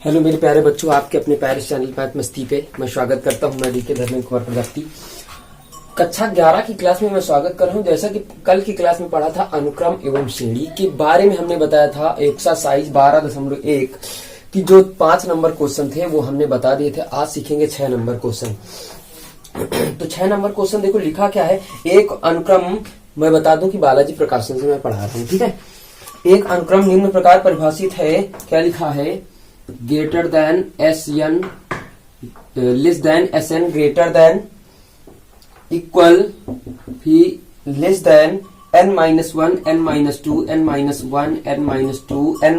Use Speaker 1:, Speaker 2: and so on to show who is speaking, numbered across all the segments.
Speaker 1: Hello मेरे प्यारे बच्चों, आपके अपने प्यारे चैनल मैथ मस्ती पे मैं स्वागत करता हूं। मैं डीके धर्मेंद्र कुमार प्रजापति कक्षा 11 की क्लास में मैं स्वागत कर रहा हूं। जैसा कि कल की क्लास में पढ़ा था अनुक्रम एवं श्रेणी के बारे में, हमने बताया था एक्सरसाइज 12.1 की जो 5 नंबर क्वेश्चन थे वो हमने बता दिए थे। आज सीखेंगे 6 नंबर क्वेश्चन। तो 6 नंबर क्वेश्चन देखो लिखा क्या है। एक अनुक्रम मैं बता दूं कि बालाजी प्रकाशन से मैं पढ़ा रहा हूँ, ठीक है। एक अनुक्रम निम्न प्रकार परिभाषित है। क्या लिखा है? Greater than S N, less than S N, greater than equal भी less than n minus 1, n minus 2, n minus 1, n minus 2, n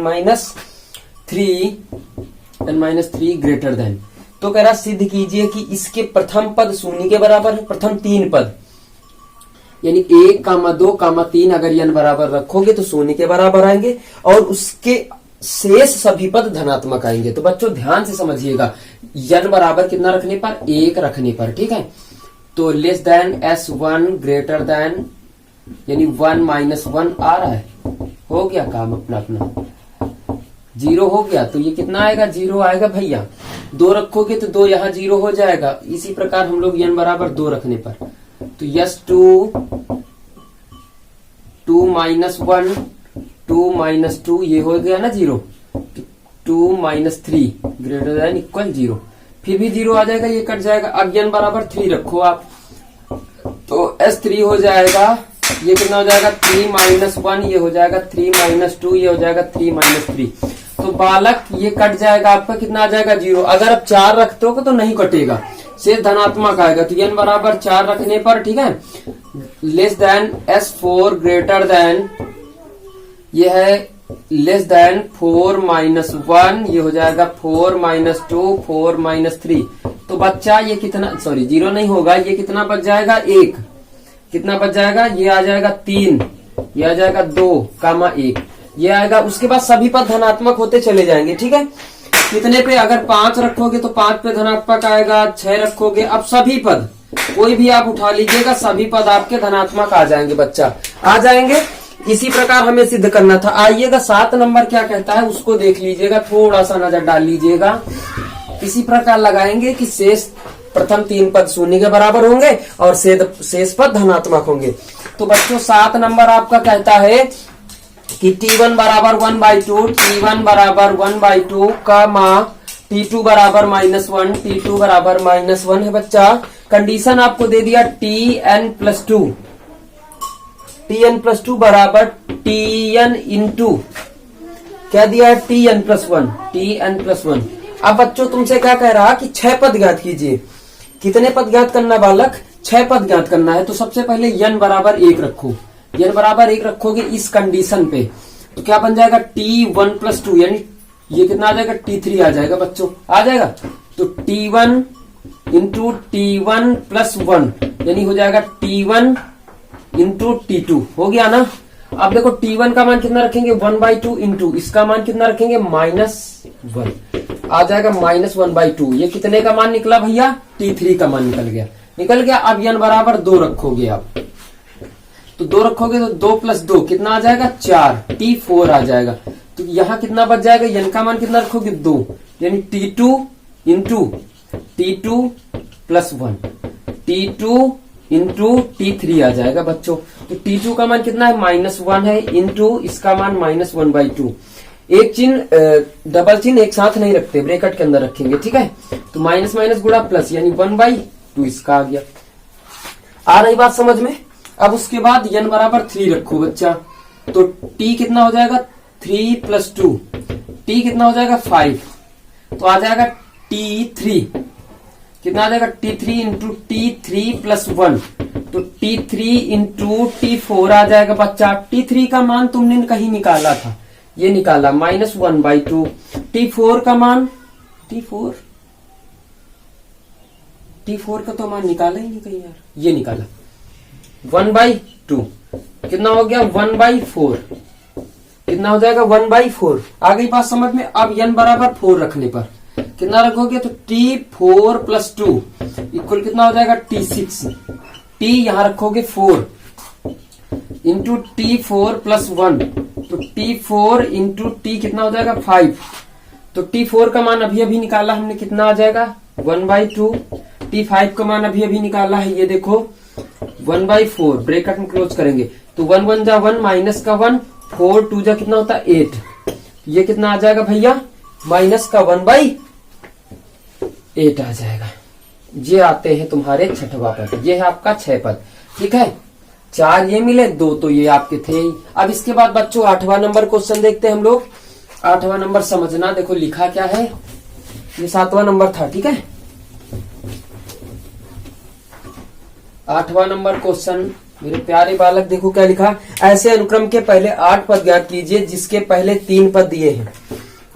Speaker 1: minus 3 greater than. तो कह रहा सिद्ध कीजिए कि इसके प्रथम पद शून्य के बराबर है। प्रथम 3 पद यानी 1, 2, 3 अगर n बराबर रखोगे तो शून्य के बराबर आएंगे और उसके शेष सभी पद धनात्मक आएंगे। तो बच्चों ध्यान से समझिएगा, n बराबर कितना रखने पर? 1 रखने पर, ठीक है। तो less than S1 greater than यानी 1 माइनस 1 आ रहा है। हो गया काम अपना अपना, 0 हो गया। तो ये कितना आएगा? 0 आएगा भैया। 2 रखोगे तो 2 यहाँ 0 हो जाएगा। इसी प्रकार हम लोग n बराबर 2 रखने पर तो यस 2 माइनस 1, 2 माइनस 2 ये हो गया ना 0। 2 माइनस 3 ग्रेटर देन इक्वल 0, फिर भी 0 आ जाएगा, ये कट जाएगा। अब n बराबर 3 रखो आप तो S3 हो जाएगा। ये कितना हो जाएगा? 3 माइनस 1 ये हो जाएगा 3 माइनस 2 ये हो जाएगा 3 माइनस 3। तो बालक ये कट जाएगा, आपका कितना आ जाएगा? 0। अगर आप 4 रखते हो तो नहीं कटेगा, शेष धनात्मक आएगा। तो n बराबर 4 रखने पर, ठीक है, less than S4 greater than ये है लेस देन 4 माइनस 1 ये हो जाएगा 4 माइनस 2, 4 माइनस 3। तो बच्चा ये कितना, सॉरी 0 नहीं होगा, ये कितना बच जाएगा? 1। कितना बच जाएगा? ये आ जाएगा 3, ये आ जाएगा 2, 1 ये आएगा। उसके बाद सभी पद धनात्मक होते चले जाएंगे, ठीक है। कितने पे? अगर 5 रखोगे तो 5 पे धनात्मक आएगा। 6 रखोगे, अब सभी पद कोई भी आप उठा लीजिएगा, सभी पद आपके धनात्मक आ जाएंगे बच्चा, आ जाएंगे। इसी प्रकार हमें सिद्ध करना था। आइएगा 7 नंबर क्या कहता है उसको देख लीजिएगा, थोड़ा सा नजर डाल लीजिएगा। इसी प्रकार लगाएंगे कि शेष प्रथम 3 पद शून्य के बराबर होंगे और शेष पद धनात्मक होंगे। तो बच्चों 7 नंबर आपका कहता है कि T1 बराबर 1/2, T1 बराबर 1/2 का माँ T2 बराबर -1, T2 बराबर -1 है बच्चा। कंडीशन आपको दे दिया Tn+2, Tn+2 बराबर Tn इंटू क्या दिया है? Tn+1, Tn+1। अब बच्चों तुमसे क्या कह रहा कि 6 पद ज्ञात कीजिए। कितने पद ज्ञात करना बालक? 6 पद ज्ञात करना है। तो सबसे पहले n बराबर 1 रखो। n बराबर 1 रखोगे इस कंडीशन पे तो क्या बन जाएगा? T1+2 यानी ये कितना आ जाएगा? T3 आ जाएगा बच्चों, आ जाएगा। तो T1 इंटू T1+1 यानी हो जाएगा T1 इंटू T2, हो गया ना। अब देखो T1 का मान कितना रखेंगे? 1/2 इंटू इसका मान कितना रखेंगे? -1 आ जाएगा -1/2। ये कितने का मान निकला भैया? T3 का मान निकल गया। अब n बराबर 2 रखोगे आप तो 2 रखोगे तो 2 + 2 कितना आ जाएगा? 4, T4 आ जाएगा। तो यहाँ कितना बच जाएगा? n का मान कितना रखोगे? 2 यानी T2 into T2+1, T2 into T3 आ जाएगा बच्चों। तो T2 का मान कितना है? -1 है इंटू इसका मान -1/2। एक चिन्ह डबल चिन्ह एक साथ नहीं रखते, ब्रैकेट के अंदर रखेंगे, ठीक है। तो माइनस माइनस गुणा प्लस यानी 1/2 इसका आ गया। आ रही बात समझ में? अब उसके बाद n बराबर 3 रखो बच्चा। तो t कितना हो जाएगा? 3 + 2, t कितना हो जाएगा? 5। तो आ जाएगा T3 कितना आ जाएगा? T3 इंटू T3+1 तो T3 इंटू T4 आ जाएगा बच्चा। T3 का मान तुमने कहीं निकाला था, ये निकाला -1/2। T4 का मान T4 का तो मान निकाला ही नहीं कहीं यार, ये निकाला 1/2 कितना हो गया? 1/4 कितना हो जाएगा? 1/4। आ गई बात समझ में? अब n बराबर 4 रखने पर कितना रखोगे? तो T4+2 इक्वल कितना हो जाएगा? T6। T यहाँ रखोगे 4 इंटू T4+1 तो T4 इंटू T कितना हो जाएगा? 5। तो T4 का मान अभी अभी निकाला हमने, कितना आ जाएगा 1/2। T5 का मान अभी अभी निकाला है, ये देखो 1/4, ब्रैकेट में क्लोज करेंगे तो 1 1 जा 1 माइनस का 1, 4 2 जा कितना होता है 8, ये कितना आ जाएगा भैया माइनस का 1/8 आ जाएगा। ये आते हैं तुम्हारे छठवां पद, ये है आपका 6 पद। ठीक है, 4 ये मिले, 2 तो ये आपके थे ही। अब इसके बाद बच्चों 8वां नंबर क्वेश्चन देखते हैं हम लोग। 8वां नंबर समझना, देखो लिखा क्या है, ये 7वां नंबर था। ठीक है, 8वां नंबर क्वेश्चन मेरे प्यारे बालक, देखो क्या लिखा, ऐसे अनुक्रम के पहले 8 पद ज्ञात कीजिए जिसके पहले 3 पद दिए हैं।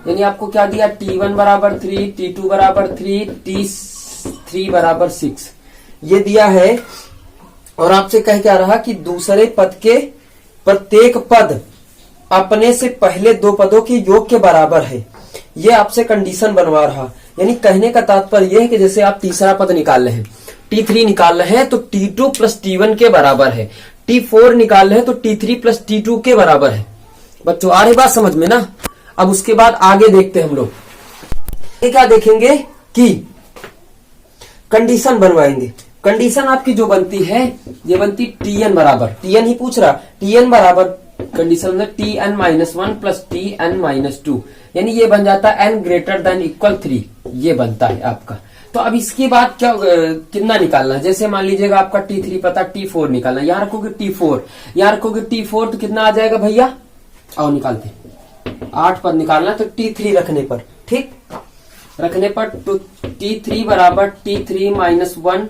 Speaker 1: यानी आपको क्या दिया, T1 बराबर 3, T2 बराबर 3, T3 बराबर 6 ये दिया है। और आपसे कह क्या रहा कि दूसरे पद के प्रत्येक पद अपने से पहले 2 पदों के योग के बराबर है। ये आपसे कंडीशन बनवा रहा, यानी कहने का तात्पर्य यह है कि जैसे आप तीसरा पद निकाल रहे हैं, T3 निकाल रहे हैं तो T2 प्लस T1 के बराबर है, T4 निकाल रहे हैं तो T3 प्लस T2 के बराबर है। बच्चों आ रही बात समझ में ना। अब उसके बाद आगे देखते हैं हम लोग, ये क्या देखेंगे कि कंडीशन बनवाएंगे। कंडीशन आपकी जो बनती है, ये बनती Tn बराबर, Tn ही पूछ रहा, Tn बराबर कंडीशन में Tn-1 प्लस Tn-2, यानी ये बन जाता है n ग्रेटर देन इक्वल 3, ये बनता है आपका। तो अब इसके बाद क्या कितना निकालना है, जैसे मान लीजिएगा आपका T3 पता, T4 निकालना, यहाँ रखोगे T4, यहाँ रखोगे T4 तो कितना आ जाएगा भैया, आओ निकालते, 8 पद निकालना तो T3 रखने पर, ठीक रखने पर तो T3 बराबर T3-1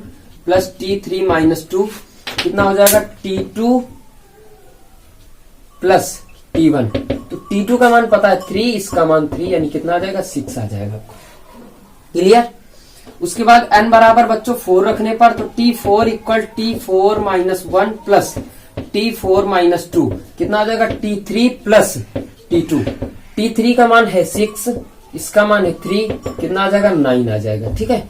Speaker 1: प्लस T3-2 कितना हो जाएगा, T2 प्लस T1। तो T2 का मान पता है 3, इसका मान 3, यानी कितना आ जाएगा 6 आ जाएगा। क्लियर। उसके बाद n बराबर बच्चों 4 रखने पर तो T4 equal T4-1 plus T4-2 कितना आ जाएगा, T3 प्लस T2। T3 का मान है 6, इसका मान है 3, कितना आ जाएगा 9 आ जाएगा। ठीक है,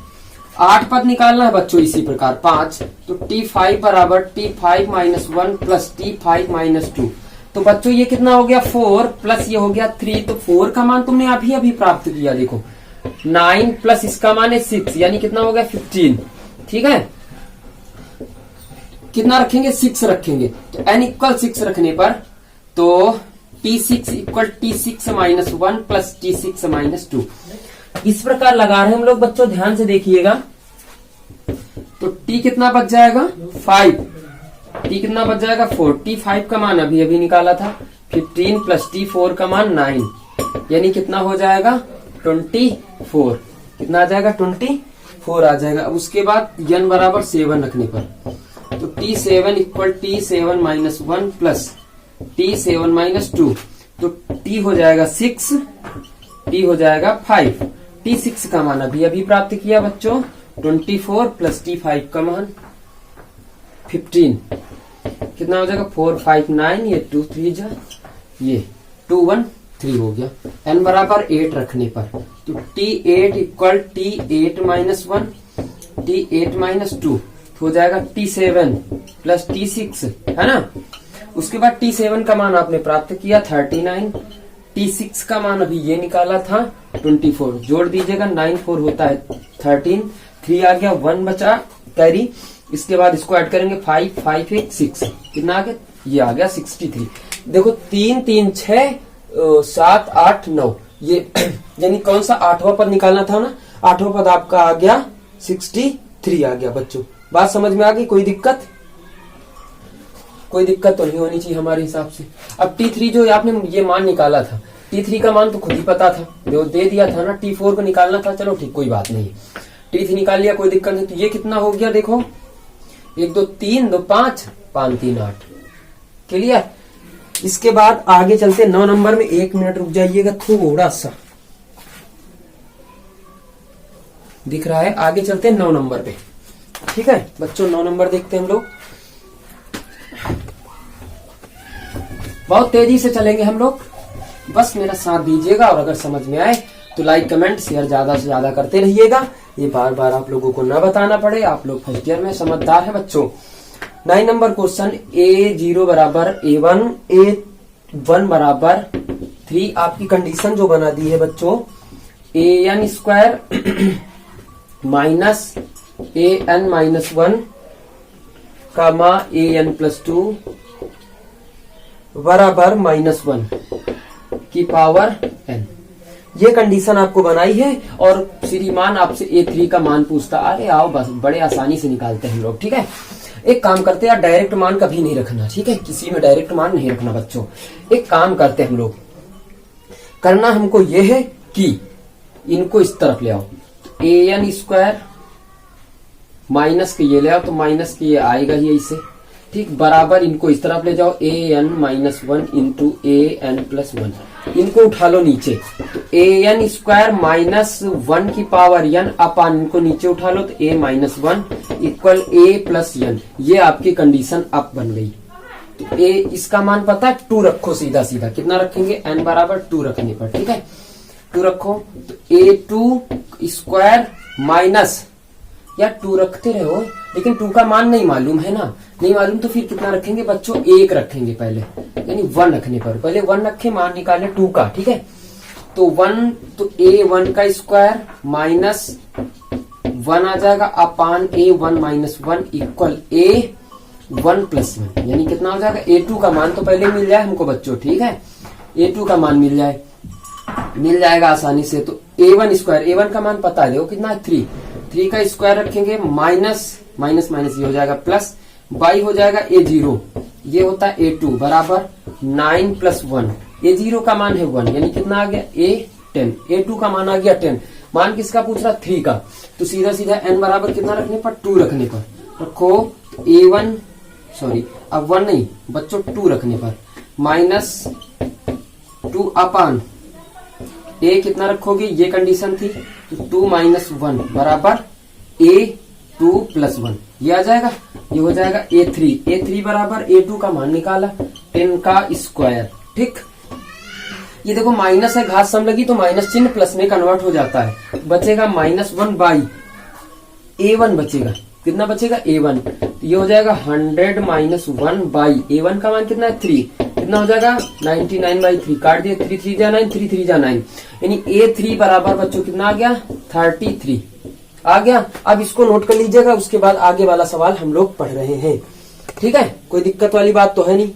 Speaker 1: 8 पद निकालना है बच्चों इसी प्रकार 5, तो T5 बराबर T5-1 प्लस T5-2। तो बच्चों ये कितना हो गया 4 प्लस ये हो गया 3, तो 4 का मान तुमने अभी अभी प्राप्त किया, देखो 9 प्लस इसका मान है 6, यानी कितना हो गया 15। ठीक है, कितना रखेंगे 6 रखेंगे, तो n इक्वल 6 रखने पर तो T6 equal T6-1 plus T6-2 इस प्रकार लगा रहे हैं हम लोग। बच्चों ध्यान से देखिएगा, तो T कितना बच जाएगा 5, T कितना बच जाएगा 4, T5 का मान अभी अभी निकाला था 15 प्लस T4 का मान 9, यानी कितना हो जाएगा 24, कितना आ जाएगा 24 आ जाएगा। अब उसके बाद n बराबर 7 रखने पर तो T7 equal T7-1 plus T7-2, तो T हो जाएगा 6, T हो जाएगा 5, T6 का मान अभी अभी प्राप्त किया बच्चों 24 प्लस T5 का मान 15, कितना हो जाएगा 4 5 9, ये 2 3 जा, ये 2 1 3 हो गया। n बराबर 8 रखने पर तो T8 इक्वल T8-1 T8-2 हो जाएगा T7 प्लस T6, है ना। उसके बाद T7 का मान आपने प्राप्त किया 39, T6 का मान अभी ये निकाला था 24, जोड़ दीजिएगा 9 4 होता है 13, 3 आ गया 1 बचा कैरी, इसके बाद इसको ऐड करेंगे 5 5 1 6, कितना आ गया, ये आ गया 63। देखो 3 3 6 7 8 9, ये यानी कौन सा 8वां पद निकालना था ना, 8वां पद आपका आ गया 63 आ गया। बच्चों बात समझ में आ गई, कोई दिक्कत, कोई दिक्कत तो नहीं होनी चाहिए हमारे हिसाब से। अब T3 जो आपने ये मान निकाला था, T3 का मान तो खुद ही पता था, जो दे दिया था ना, T4 को निकालना था, चलो ठीक कोई बात नहीं, T3 निकाल लिया कोई दिक्कत नहीं। तो ये कितना हो गया देखो 1 2 3 2 5 5 3 8, क्लियर। इसके बाद आगे चलते 9 नंबर में, 1 मिनट रुक जाइएगा थोड़ा सा, दिख रहा है, आगे चलते 9 नंबर पे। ठीक है बच्चों, 9 नंबर देखते हैं हम लोग, बहुत तेजी से चलेंगे हम लोग, बस मेरा साथ दीजिएगा, और अगर समझ में आए तो लाइक कमेंट शेयर ज्यादा से ज्यादा करते रहिएगा, ये बार बार आप लोगों को ना बताना पड़े, आप लोग फर्स्ट ईयर में समझदार है बच्चों। 9 नंबर क्वेश्चन, A0 बराबर A1 A1 बराबर 3 आपकी कंडीशन जो बना दी है बच्चों, an square minus an minus 1 comma an plus 2 बराबर -1 की पावर n। ये कंडीशन आपको बनाई है और श्रीमान आपसे a3 का मान पूछता, अरे आओ बस बड़े आसानी से निकालते हैं हम लोग। ठीक है, एक काम करते हैं यार, डायरेक्ट मान कभी नहीं रखना। ठीक है, किसी में डायरेक्ट मान नहीं रखना बच्चों। एक काम करते हैं हम लोग, करना हमको ये है कि इनको इस तरफ ले आओ, an स्क्वायर माइनस के ये ले आओ तो माइनस के ये आएगा ही ऐसे। ठीक, बराबर इनको इस तरफ ले जाओ, an minus 1 into an plus 1, इनको उठा लो नीचे तो an स्क्वायर माइनस 1 की पावर n अपान, इनको नीचे उठा लो तो a minus 1 equal a plus n। ये आपकी कंडीशन अप बन गई। तो a इसका मान पता है 2 रखो, सीधा सीधा कितना रखेंगे, n बराबर 2 रखने पर। ठीक है, 2 रखो तो a2 स्क्वायर माइनस, यार 2 रखते रहो लेकिन 2 का मान नहीं मालूम है ना, नहीं मालूम तो फिर कितना रखेंगे बच्चों, 1 रखेंगे पहले, यानी 1 रखने पर पहले 1 रखे, मान निकाले 2 का। ठीक है, तो 1 तो a1 का स्क्वायर माइनस 1 आ जाएगा अपान a1 minus 1 equal a1 plus 1, यानी कितना हो जाएगा, a2 का मान तो पहले मिल जाए हमको बच्चों। ठीक है, a2 का मान मिल जाएगा आसानी से। तो a1 स्क्वायर, a1 का मान पता है, देखो कितना है 3 का स्क्वायर रखेंगे माइनस माइनस माइनस ये हो जाएगा प्लस, बाई हो जाएगा a0, ये होता है a2 बराबर 9 प्लस 1, a0 का मान है 1 यानी कितना आ गया a10, a2 का मान आ गया 10, मान किसका पूछ रहा 3 का, तो सीधा सीधा n बराबर कितना रखने पर 2 रखने पर रखो तो a1 सॉरी अब 1 नहीं बच्चों 2 रखने पर माइनस 2 अपान a कितना रखोगे, ये कंडीशन थी तो 2 माइनस 1 बराबर a2 प्लस 1, ये आ जाएगा, ये हो जाएगा a3 बराबर a2 का मान निकाला 10 का स्क्वायर। ठीक, ये देखो माइनस है, घात सम लगी तो माइनस चिन्ह प्लस में कन्वर्ट हो जाता है, बचेगा -1 बाई a1 बचेगा, कितना बचेगा a1, तो ये हो जाएगा 100 माइनस 1 बाई a1 का मान कितना है 3, कितना हो जाएगा 99 बाई 3, काट दिए 3 3 जा 9 3 3 जा 9, यानी a3 बराबर बच्चों कितना आ गया 33 आ गया। अब इसको नोट कर लीजिएगा, उसके बाद आगे वाला सवाल हम लोग पढ़ रहे हैं। ठीक है, कोई दिक्कत वाली बात तो है नहीं,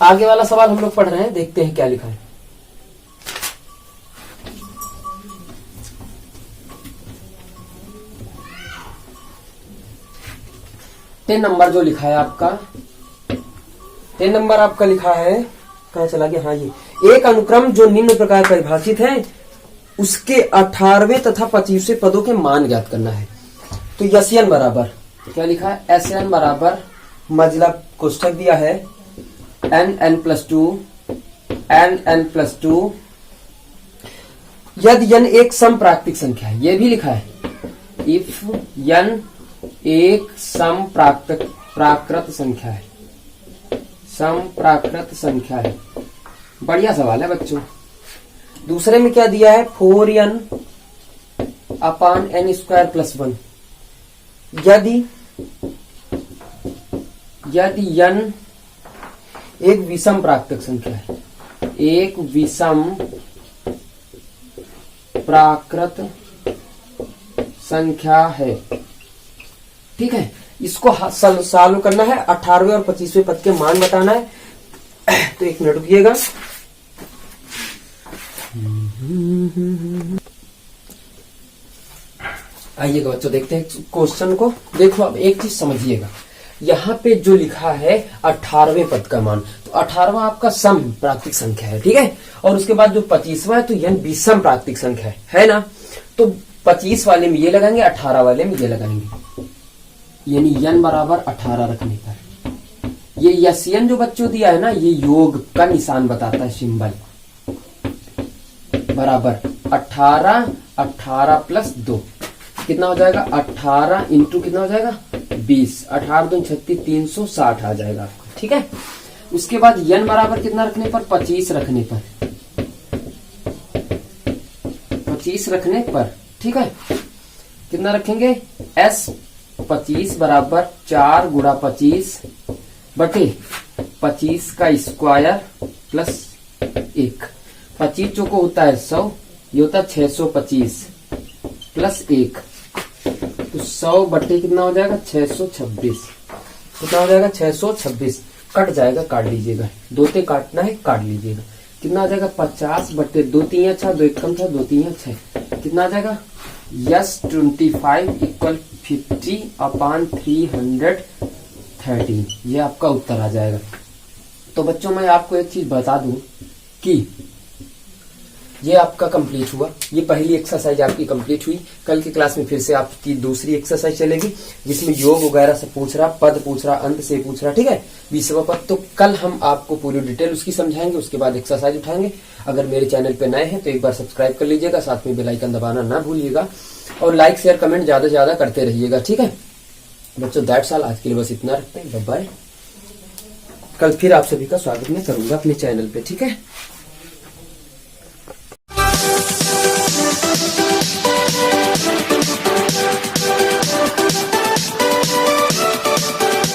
Speaker 1: आगे वाला सवाल हम लोग पढ़ रहे हैं, देखते हैं क्या लिखा है। टेन नंबर जो लिखा है आपका, 10 नंबर आपका लिखा है, कहाँ चला गया, हाँ ये एक अनुक्रम जो निम्न प्रकार परिभाषित है उसके 18वें तथा 25वें पदों के मान ज्ञात करना है। तो यसियन बराबर क्या लिखा है, एसएन बराबर मजला कोष्ठक दिया है n प्लस 2 n प्लस 2 यदि n एक सम प्राकृतिक संख्या है, ये भी लिखा है इफ n एक सम प्राकृत संख्या है, सम प्राकृत संख्या है। बढ़िया सवाल है बच्चों। दूसरे में क्या दिया है 4n अपान n स्क्वायर प्लस 1, यदि n एक विषम प्राकृतिक संख्या है, एक विषम प्राकृत संख्या है। ठीक है, इसको सॉल्व करना है, 18वें और 25वें पद के मान बताना है। तो एक मिनट रुकिएगा। आइएगा बच्चों देखते हैं क्वेश्चन को। देखो अब एक चीज समझिएगा, यहाँ पे जो लिखा है 18वें पद का मान, तो 18वां आपका सम प्राकृतिक संख्या है। ठीक है, और उसके बाद जो 25वां है तो यह विषम प्राकृतिक संख्या है ना, तो 25 वाले में ये लगाएंगे, 18 वाले में ये लगाएंगे, यानी n बराबर 18 रखने पर ये यसियन जो बच्चों दिया है ना, ये योग का निशान बताता है, सिंबल बराबर 18 प्लस 2 कितना हो जाएगा 18 इंटू कितना हो जाएगा 20, 18 2 36 360 आ जाएगा आपको। ठीक है, उसके बाद n बराबर कितना रखने पर 25 रखने पर, 25 रखने पर। ठीक है, कितना रखेंगे s 25 बराबर 4 गुणा 25 बटे 25 का स्क्वायर प्लस 1, 25 चौको होता है 100, ये होता है 625 प्लस 1, तो 100 बटे कितना हो जाएगा 626, कितना हो जाएगा 626, कट जाएगा, काट लीजिएगा, 2 ते काटना है, काट लीजिएगा, कितना आ जाएगा 50 बटे 2 3 6, 2 1 था 2 3 6, कितना आ जाएगा यस 25 इक्वल 50/313, ये आपका उत्तर आ जाएगा। तो बच्चों मैं आपको एक चीज बता दूं कि ये आपका कंप्लीट हुआ, ये पहली एक्सरसाइज आपकी कंप्लीट हुई। कल की क्लास में फिर से आपकी दूसरी एक्सरसाइज चलेगी जिसमें योग वगैरह से पूछ रहा, पद पूछ रहा, अंत से पूछ रहा, ठीक है, 20वां पद। तो कल हम आपको पूरी डिटेल उसकी समझाएंगे, उसके बाद एक्सरसाइज उठाएंगे। अगर मेरे चैनल पे नए हैं तो एक बार सब्सक्राइब कर लीजिएगा, साथ में बेल आइकन दबाना ना भूलिएगा, और लाइक शेयर कमेंट ज्यादा से ज्यादा करते रहिएगा, ठीक है बच्चों। दैट्स ऑल, आज के लिए बस इतना रखते हैं, बाय बाय। कल फिर आप सभी का स्वागत मैं करूंगा अपने चैनल पे, ठीक है।